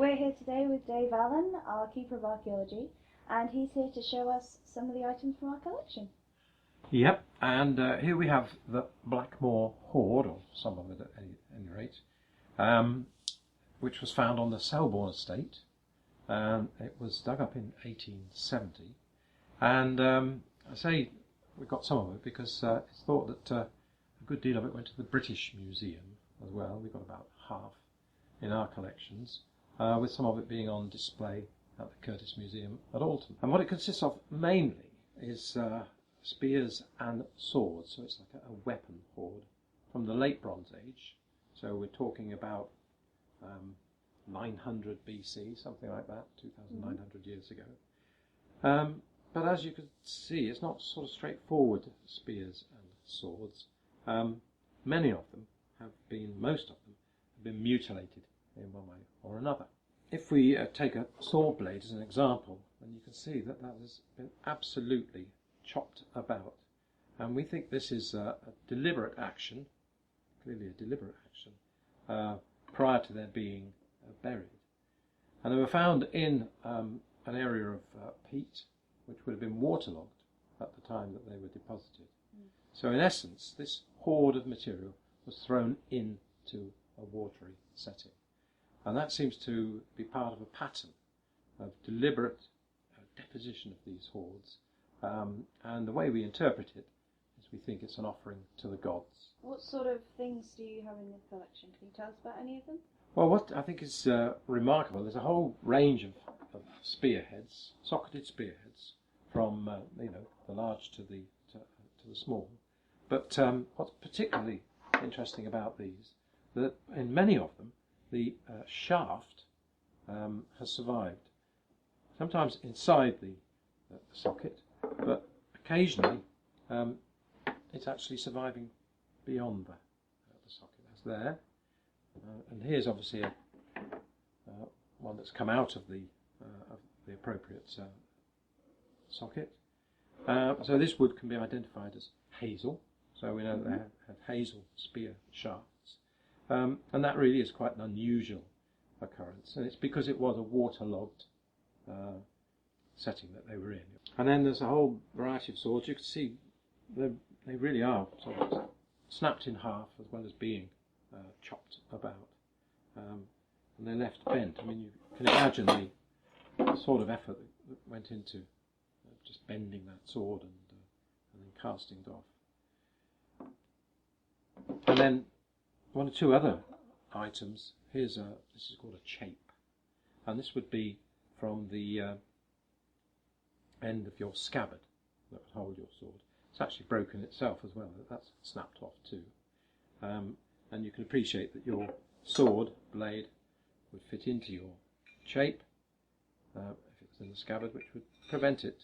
We're here today with Dave Allen, our Keeper of Archaeology, and he's here to show us some of the items from our collection. Yep, and here we have the Blackmoor Hoard, or some of it at any rate, which was found on the Selborne estate. It was dug up in 1870, and I say we got some of it because it's thought that a good deal of it went to the British Museum as well. We've got about half in our collections, with some of it being on display at the Curtis Museum at Alton. And what it consists of mainly is spears and swords, so it's like a weapon hoard from the late Bronze Age. So we're talking about 900 BC, something like that, 2,900 years ago. But as you can see, it's not sort of straightforward spears and swords. Many of them most of them have been mutilated in one way or another. If we take a sword blade as an example, then you can see that has been absolutely chopped about. And we think this is a deliberate action, clearly a deliberate action, prior to their being buried. And they were found in an area of peat, which would have been waterlogged at the time that they were deposited. So in essence, this hoard of material was thrown into a watery setting. And that seems to be part of a pattern of deliberate deposition of these hoards. And the way we interpret it is we think it's an offering to the gods. What sort of things do you have in the collection? Can you tell us about any of them? Well, what I think is remarkable, there's a whole range of spearheads, socketed spearheads, from the large to the small. But what's particularly interesting about these, that in many of them, the shaft has survived. Sometimes inside the socket, but occasionally it's actually surviving beyond the socket. That's there. And here's obviously one that's come out of the appropriate socket. So this wood can be identified as hazel. So we know that they had hazel spear shafts. And that really is quite an unusual occurrence. And it's because it was a waterlogged setting that they were in. And then there's a whole variety of swords. You can see they really are sort of snapped in half as well as being chopped about. And they're left bent. I mean, you can imagine the sort of effort that went into just bending that sword and then casting it off. And then one or two other items. This is called a chape, and this would be from the end of your scabbard that would hold your sword. It's actually broken itself as well. That's snapped off too. And you can appreciate that your sword blade would fit into your chape if it was in the scabbard, which would prevent it,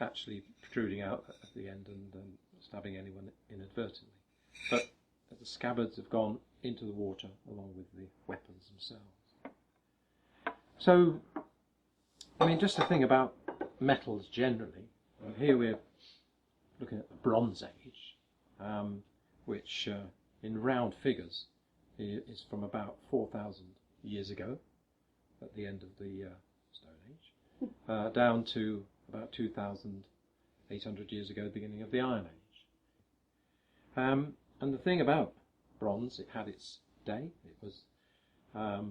actually protruding out at the end and stabbing anyone inadvertently. But the scabbards have gone into the water along with the weapons themselves. So, I mean, just the thing about metals generally. Here we're looking at the Bronze Age, which in round figures is from about 4,000 years ago, at the end of the Stone Age, down to about 2,800 years ago, the beginning of the Iron Age. And the thing about bronze, it had its day. It was, a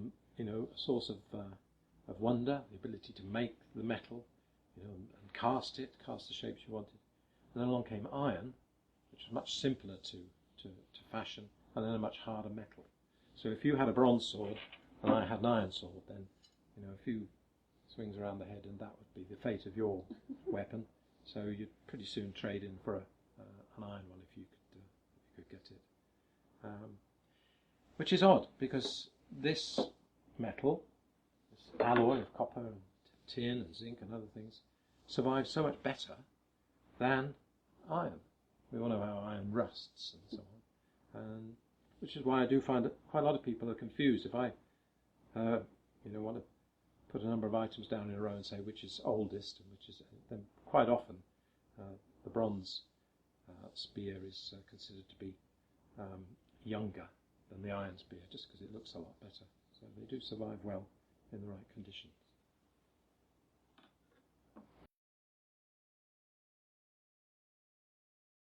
source of wonder, the ability to make the metal, and cast the shapes you wanted. And then along came iron, which was much simpler to fashion, and then a much harder metal. So if you had a bronze sword and I had an iron sword, then a few swings around the head and that would be the fate of your weapon. So you'd pretty soon trade in for an iron one if you could get it. Which is odd, because this metal, this alloy of copper and tin and zinc and other things, survives so much better than iron. We all know how iron rusts and so on, and which is why I do find that quite a lot of people are confused. If I want to put a number of items down in a row and say which is oldest and which is, then quite often the bronze spear is considered to be younger than the iron spear, just because it looks a lot better. So so they do survive well in the right conditions.